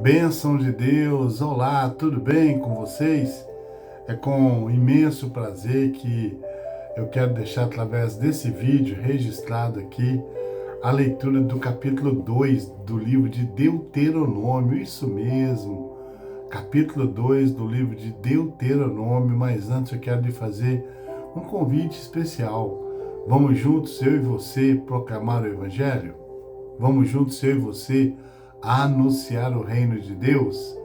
Bênção de Deus, olá, tudo bem com vocês? É com imenso prazer que eu quero deixar através desse vídeo registrado aqui a leitura do capítulo 2 do livro de Deuteronômio, isso mesmo, capítulo 2 do livro de Deuteronômio, mas antes eu quero lhe fazer um convite especial. Vamos juntos, eu e você, proclamar o Evangelho? Vamos juntos, eu e você, anunciar o reino de Deus?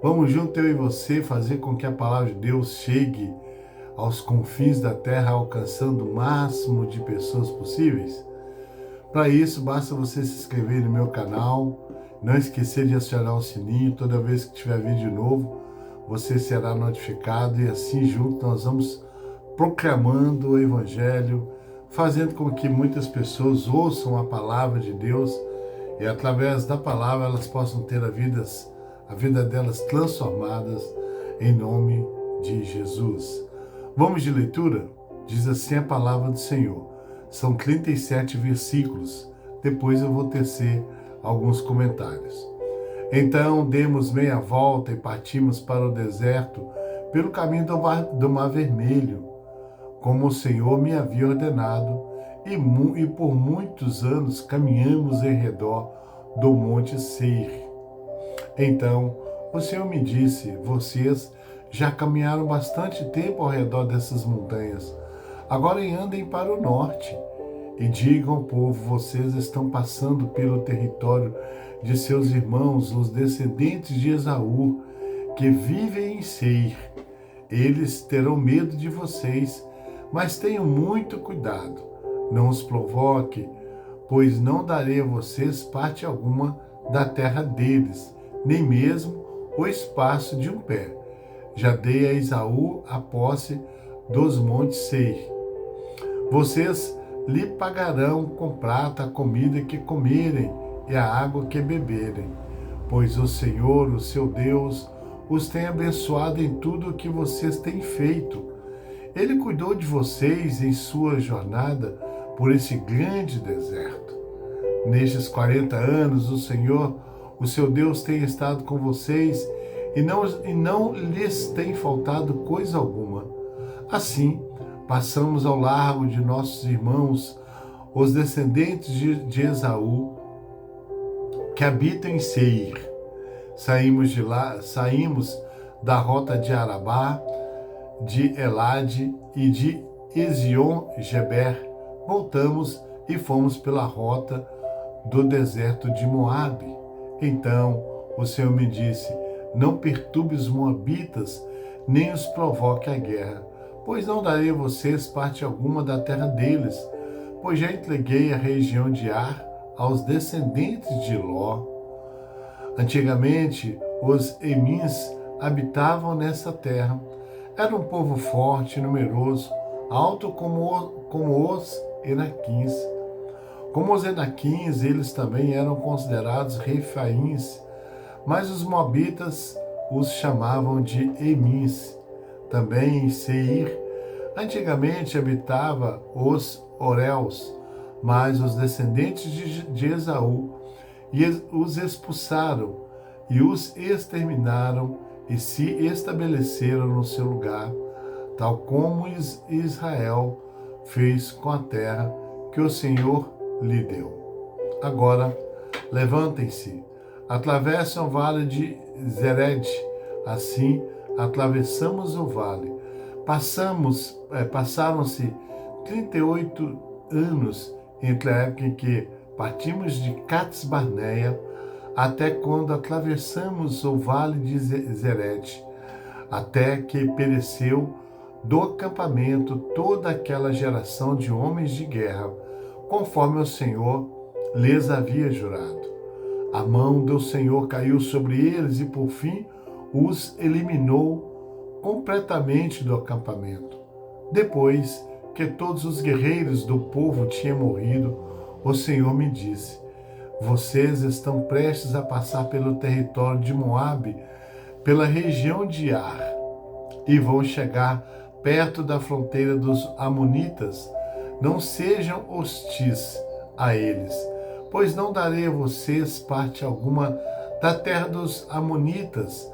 Vamos juntos, eu e você, fazer com que a palavra de Deus chegue aos confins da terra, alcançando o máximo de pessoas possíveis? Para isso, basta você se inscrever no meu canal, não esquecer de acionar o sininho. Toda vez que tiver vídeo novo, você será notificado e assim juntos nós vamos proclamando o Evangelho, fazendo com que muitas pessoas ouçam a palavra de Deus e através da palavra elas possam ter a vida delas transformadas em nome de Jesus. Vamos de leitura? Diz assim a palavra do Senhor. São 37 versículos. Depois eu vou tecer alguns comentários. Então demos meia volta e partimos para o deserto pelo caminho do Mar Vermelho, como o Senhor me havia ordenado, e por muitos anos caminhamos em redor do Monte Seir. Então o Senhor me disse: vocês já caminharam bastante tempo ao redor dessas montanhas. Agora andem para o norte e digam ao povo: vocês estão passando pelo território de seus irmãos, os descendentes de Esaú, que vivem em Seir. Eles terão medo de vocês, mas tenham muito cuidado. Não os provoque, pois não darei a vocês parte alguma da terra deles, nem mesmo o espaço de um pé. Já dei a Esaú a posse dos montes Seir. Vocês lhe pagarão com prata a comida que comerem e a água que beberem, pois o Senhor, o seu Deus, os tem abençoado em tudo o que vocês têm feito. Ele cuidou de vocês em sua jornada por esse grande deserto. Nestes 40 anos, o Senhor, o seu Deus, tem estado com vocês e não lhes tem faltado coisa alguma. Assim, passamos ao largo de nossos irmãos, os descendentes de Esaú, que habitam em Seir. Saímos da rota de Arabá, de Elade e de Ezion-Geber. Voltamos e fomos pela rota do deserto de Moabe. Então o Senhor me disse: não perturbe os moabitas, nem os provoque a guerra, pois não darei a vocês parte alguma da terra deles, pois já entreguei a região de Ar aos descendentes de Ló. Antigamente, os Emins habitavam nessa terra. Era um povo forte e numeroso, alto como os Enaquins. Como os Enaquins, eles também eram considerados refaíns, mas os moabitas os chamavam de Emins. Também em Seir, antigamente habitava os Oréus, mas os descendentes de Esaú os expulsaram e os exterminaram e se estabeleceram no seu lugar, tal como Israel fez com a terra que o Senhor lhe deu. Agora, levantem-se, atravessem o vale de Zered. Assim, atravessamos o vale. Passaram-se 38 anos entre a época em que partimos de Cades-Barneia até quando atravessamos o vale de Zered, até que pereceu do acampamento toda aquela geração de homens de guerra, conforme o Senhor lhes havia jurado. A mão do Senhor caiu sobre eles e, por fim, os eliminou completamente do acampamento. Depois que todos os guerreiros do povo tinham morrido, o Senhor me disse: vocês estão prestes a passar pelo território de Moabe, pela região de Ar, e vão chegar perto da fronteira dos Amonitas. Não sejam hostis a eles, pois não darei a vocês parte alguma da terra dos Amonitas,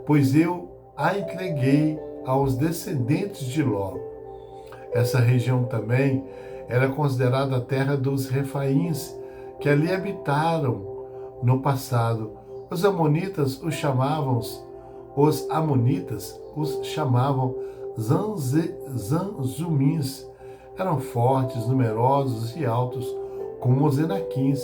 pois eu a entreguei aos descendentes de Ló. Essa região também era considerada a terra dos Refaíns, que ali habitaram no passado. Os Amonitas os chamavam Zanzumins. Eram fortes, numerosos e altos, como os Enaquins.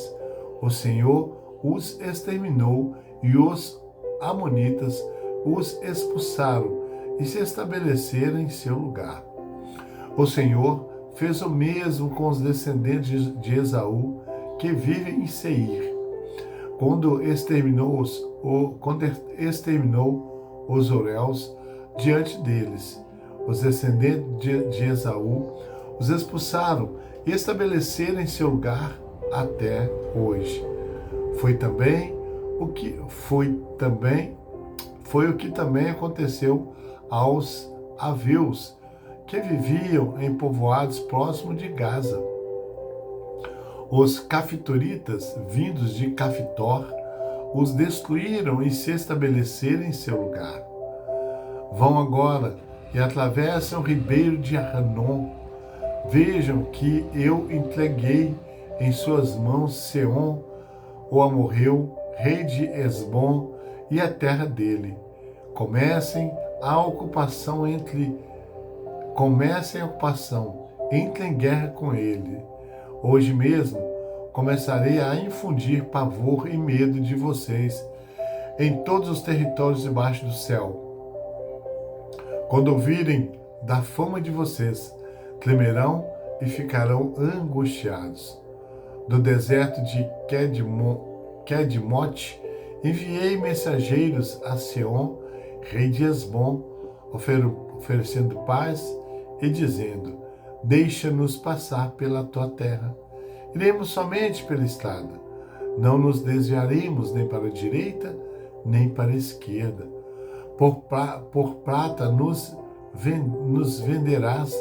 O Senhor os exterminou e os Amonitas os expulsaram e se estabeleceram em seu lugar. O Senhor fez o mesmo com os descendentes de Esaú, que vivem em Seir, quando exterminou os Horeus diante deles. Os descendentes de Esaú os expulsaram e estabeleceram em seu lugar até hoje. Foi o que também aconteceu aos Aveus, que viviam em povoados próximos de Gaza. Os Cafitoritas, vindos de Cafitor, os destruíram e se estabeleceram em seu lugar. Vão agora e atravessam o ribeiro de Arnon. Vejam que eu entreguei em suas mãos Seom, o amorreu, rei de Esbom, e a terra dele. Comecem a ocupação, entrem em guerra com ele. Hoje mesmo começarei a infundir pavor e medo de vocês em todos os territórios debaixo do céu. Quando ouvirem da fama de vocês, tremerão e ficarão angustiados. Do deserto de Kedmote, enviei mensageiros a Seom, rei de Esbom, oferecendo paz e dizendo: deixa-nos passar pela tua terra. Iremos somente pela estrada. Não nos desviaremos nem para a direita, nem para a esquerda. Por prata nos venderás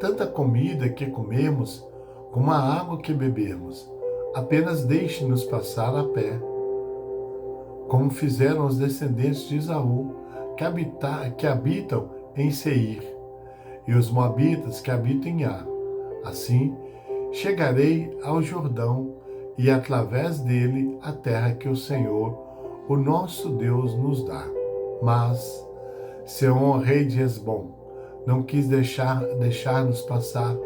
tanta comida que comemos, como a água que bebemos. Apenas deixe-nos passar a pé, como fizeram os descendentes de Esaú, que habitam em Seir, e os moabitas que habitam em Ar. Assim, chegarei ao Jordão e através dele a terra que o Senhor, o nosso Deus, nos dá. Mas Seom, rei de Esbom, não quis deixar-nos passar,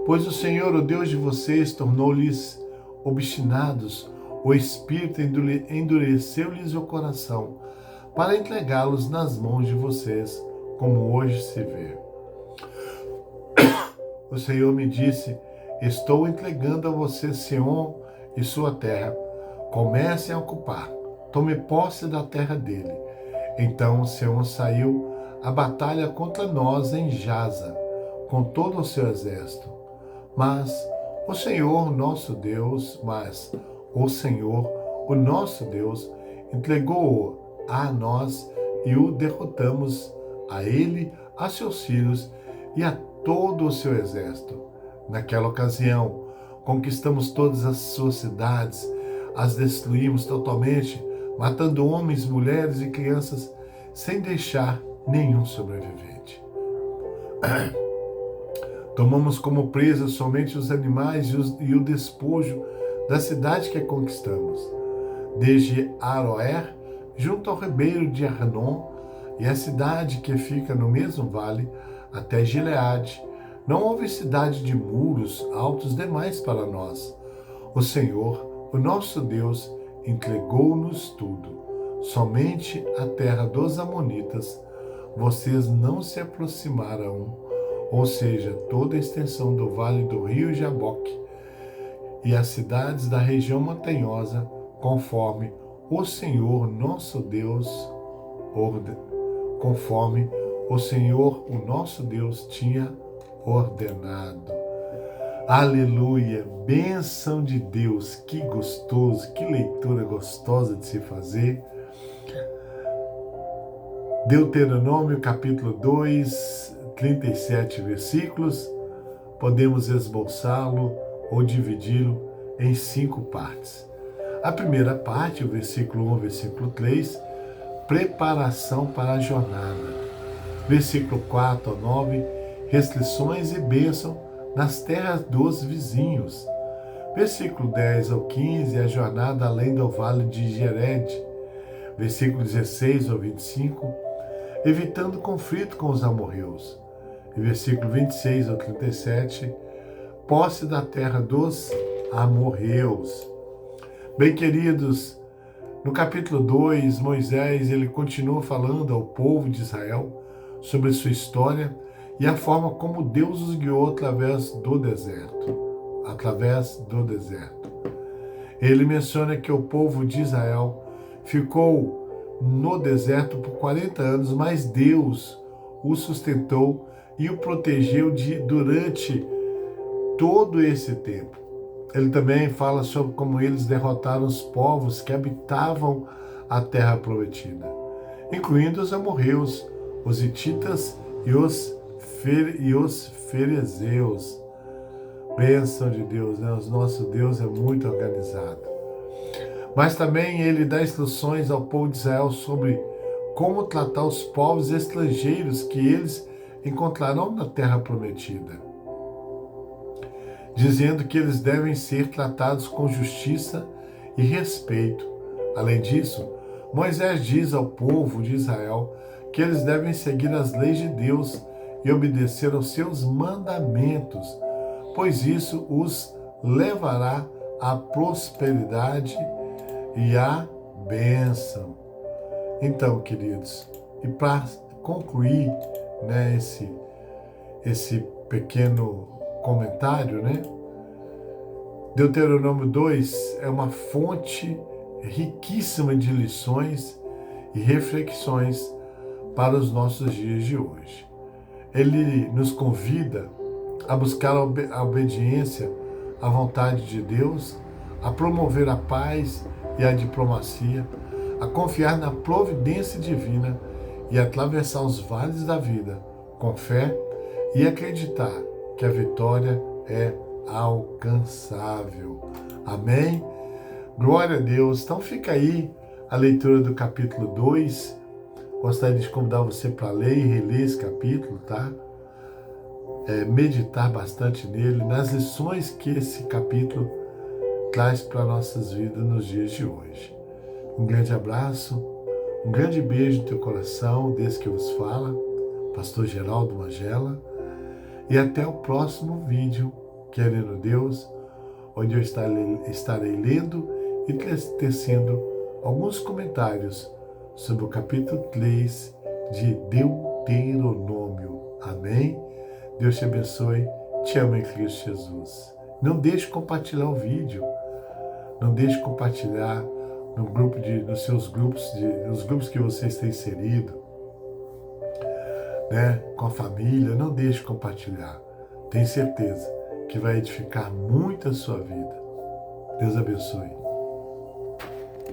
pois o Senhor, o Deus de vocês, tornou-lhes obstinados o espírito, endureceu-lhes o coração, para entregá-los nas mãos de vocês, como hoje se vê. O Senhor me disse: estou entregando a você Seom e sua terra. Comecem a ocupar, tome posse da terra dele. Então Seom saiu à batalha contra nós em Jaza, com todo o seu exército. Mas o Senhor, nosso Deus, entregou-o a nós e o derrotamos, a ele, a seus filhos e a todo o seu exército. Naquela ocasião, conquistamos todas as suas cidades, as destruímos totalmente, matando homens, mulheres e crianças, sem deixar nenhum sobrevivente. Tomamos como presa somente os animais e o despojo da cidade que conquistamos, desde Aroer, junto ao ribeiro de Arnon, e a cidade que fica no mesmo vale, até Gileade. Não houve cidade de muros altos demais para nós. O Senhor, o nosso Deus, entregou-nos tudo. Somente a terra dos Amonitas vocês não se aproximarão, ou seja, toda a extensão do vale do rio Jaboque e as cidades da região montanhosa, conforme o Senhor nosso Deus tinha ordenado. Aleluia! Bênção de Deus! Que gostoso, que leitura gostosa de se fazer. Deuteronômio capítulo 2, 37 versículos. Podemos esboçá-lo ou dividi-lo em 5 partes. A primeira parte, o versículo 1 ao versículo 3, preparação para a jornada. Versículo 4 ao 9, restrições e bênção nas terras dos vizinhos. Versículo 10 ao 15, a jornada além do vale de Jered. Versículo 16 ao 25, evitando conflito com os amorreus. E versículo 26 ao 37, posse da terra dos amorreus. Bem, queridos, no capítulo 2, Moisés ele continua falando ao povo de Israel sobre sua história e a forma como Deus os guiou através do deserto. Ele menciona que o povo de Israel ficou no deserto por 40 anos, mas Deus o sustentou e o protegeu durante todo esse tempo. Ele também fala sobre como eles derrotaram os povos que habitavam a terra prometida, incluindo os amorreus, os hititas e os ferezeus. Bênção de Deus, né? O nosso Deus é muito organizado. Mas também ele dá instruções ao povo de Israel sobre como tratar os povos estrangeiros que eles encontrarão na terra prometida, dizendo que eles devem ser tratados com justiça e respeito. Além disso, Moisés diz ao povo de Israel que eles devem seguir as leis de Deus e obedecer aos seus mandamentos, pois isso os levará à prosperidade e à bênção. Então, queridos, e para concluir, né, esse pequeno comentário, né, Deuteronômio 2 é uma fonte riquíssima de lições e reflexões para os nossos dias de hoje. Ele nos convida a buscar a obediência à vontade de Deus, a promover a paz e a diplomacia, a confiar na providência divina e atravessar os vales da vida com fé e acreditar que a vitória é alcançável. Amém? Glória a Deus. Então fica aí a leitura do capítulo 2. Gostaria de convidar você para ler e reler esse capítulo, tá? Meditar bastante nele, nas lições que esse capítulo traz para nossas vidas nos dias de hoje. Um grande abraço, um grande beijo no teu coração, desse que vos fala, Pastor Geraldo Magela, e até o próximo vídeo, querendo Deus, onde eu estarei lendo e tecendo alguns comentários sobre o capítulo 3 de Deuteronômio. Amém? Deus te abençoe, te amo em Cristo Jesus. Não deixe de compartilhar o vídeo, não deixe de compartilhar nos seus grupos, nos grupos que você está inserido, né, com a família. Não deixe de compartilhar. Tenho certeza que vai edificar muito a sua vida. Deus abençoe.